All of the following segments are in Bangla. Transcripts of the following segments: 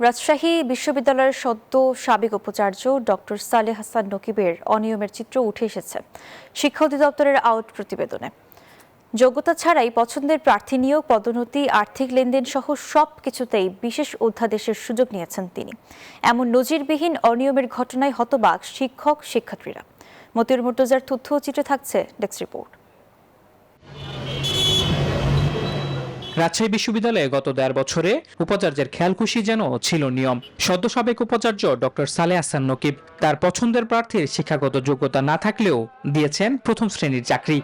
রাজশাহী বিশ্ববিদ্যালয়ের সদ্য সাবেক উপাচার্য ডক্টর সালেহ হাসান নকিবের অনিয়মের চিত্র উঠে এসেছে শিক্ষা অধিদপ্তরের আউট প্রতিবেদনে। যোগ্যতা ছাড়াই পছন্দের প্রার্থী নিয়োগ, পদোন্নতি, আর্থিক লেনদেন সহ সবকিছুতেই বিশেষ অধ্যাদেশের সুযোগ নিয়েছেন তিনি। এমন নজিরবিহীন অনিয়মের ঘটনায় হতবাক শিক্ষক শিক্ষার্থীরা। মতিউর মুর্তজার তথ্য চিত্রে থাকছে ডেস্ক রিপোর্ট। রাজশাহী বিশ্ববিদ্যালয়ে গত ১.৫ বছরে উপাচার্যের খেয়ালখুশি যেন ছিল নিয়ম। সদ্য সাবেক উপাচার্য ডক্টর সালেহ হাসান নকিব তার পছন্দের প্রার্থীর শিক্ষাগত যোগ্যতা না থাকলেও দিয়েছেন প্রথম শ্রেণীর চাকরি।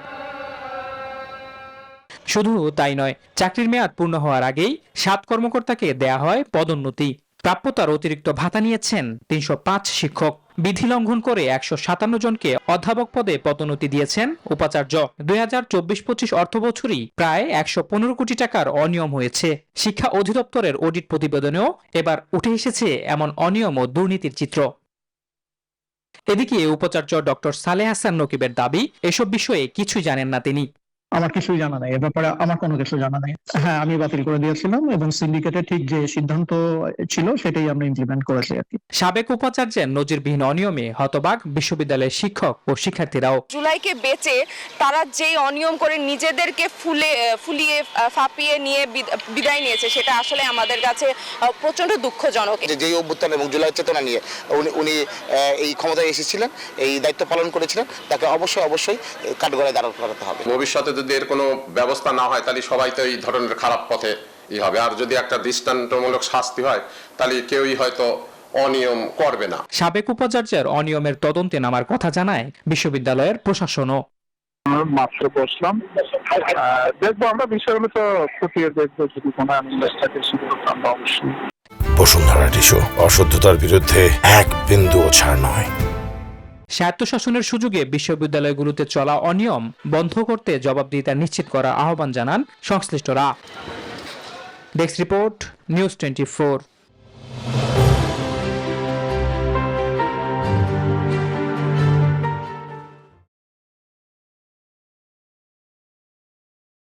শুধু তাই নয়, চাকরির মেয়াদ পূর্ণ হওয়ার আগেই ৭ কর্মকর্তাকে দেয়া হয় পদোন্নতি। প্রাপ্যতার অতিরিক্ত ভাতা নিয়েছেন ৩০৫ শিক্ষক। বিধি লঙ্ঘন করে ১৫৭ জনকে অধ্যাপক পদে পদোন্নতি দিয়েছেন উপাচার্য। ২০২৪-২৫ অর্থবছরই প্রায় ১১৫ কোটি টাকার অনিয়ম হয়েছে। শিক্ষা অধিদপ্তরের অডিট প্রতিবেদনেও এবার উঠে এসেছে এমন অনিয়ম ও দুর্নীতির চিত্র। এদিকে উপাচার্য ডক্টর সালেহ হাসান নকিবের দাবি, এসব বিষয়ে কিছুই জানেন না তিনি। আমার কিছুই জানা নাই, এ ব্যাপারে আমার কোনো কিছু জানা নাই। হ্যাঁ, আমি বাতিল করে দিয়েছিলাম এবং সিন্ডিকেটের ঠিক যে সিদ্ধান্ত ছিল সেটাই আমরা ইমপ্লিমেন্ট করেছি আর কি। সাবেক উপাচার্যের নজিরবিহীন অনিয়মে হতবাক বিশ্ববিদ্যালয়ের শিক্ষক ও শিক্ষার্থীরাও। জুলাইকে বেচে তারা যেই অনিয়ম করে নিজেদেরকে ফুলিয়ে ফাঁপিয়ে নিয়ে বিদায় নিয়েছে, সেটা আসলে আমাদের কাছে প্রচন্ড দুঃখজনক। যেই অভ্যুত্থান এবং জুলাই চেতনা নিয়ে উনি এই ক্ষমতায় এসেছিলেন, এই দায়িত্ব পালন করেছিলেন, তাকে অবশ্যই কাঠগড়ায় দাঁড় করাতে হবে। ভবিষ্যতে যদি এর কোনো ব্যবস্থা না হয় তাহলে সবাই তো এই ধরনের খারাপ পথে হবে। আর যদি একটা দৃষ্টান্তমূলক শাস্তি হয় তাহলে কেউই হয়তো অনিয়ম করবে না। সাবেক উপাচার্যের অনিয়মের তদন্তে নামার কথা জানায় বিশ্ববিদ্যালয়ের প্রশাসনও। মাত্র বসলাম, দেখবো আমরা বিষয়গুলো তো খতিয়ে দেখবো, যদি কোনো ইনভেস্টিগেশন শুরু করতে আমরা অবশ্যই। বসুন্ধরা টিস্যু, অশুদ্ধতার বিরুদ্ধে এক বিন্দুও ছাড় নয়। স্বায়ত্তশাসনের সুযোগে বিশ্ববিদ্যালয়গুলোতে চলা অনিয়ম বন্ধ করতে জবাবদিহিতা নিশ্চিত করার আহ্বান জানান সংশ্লিষ্টরা। Desk report, news 24।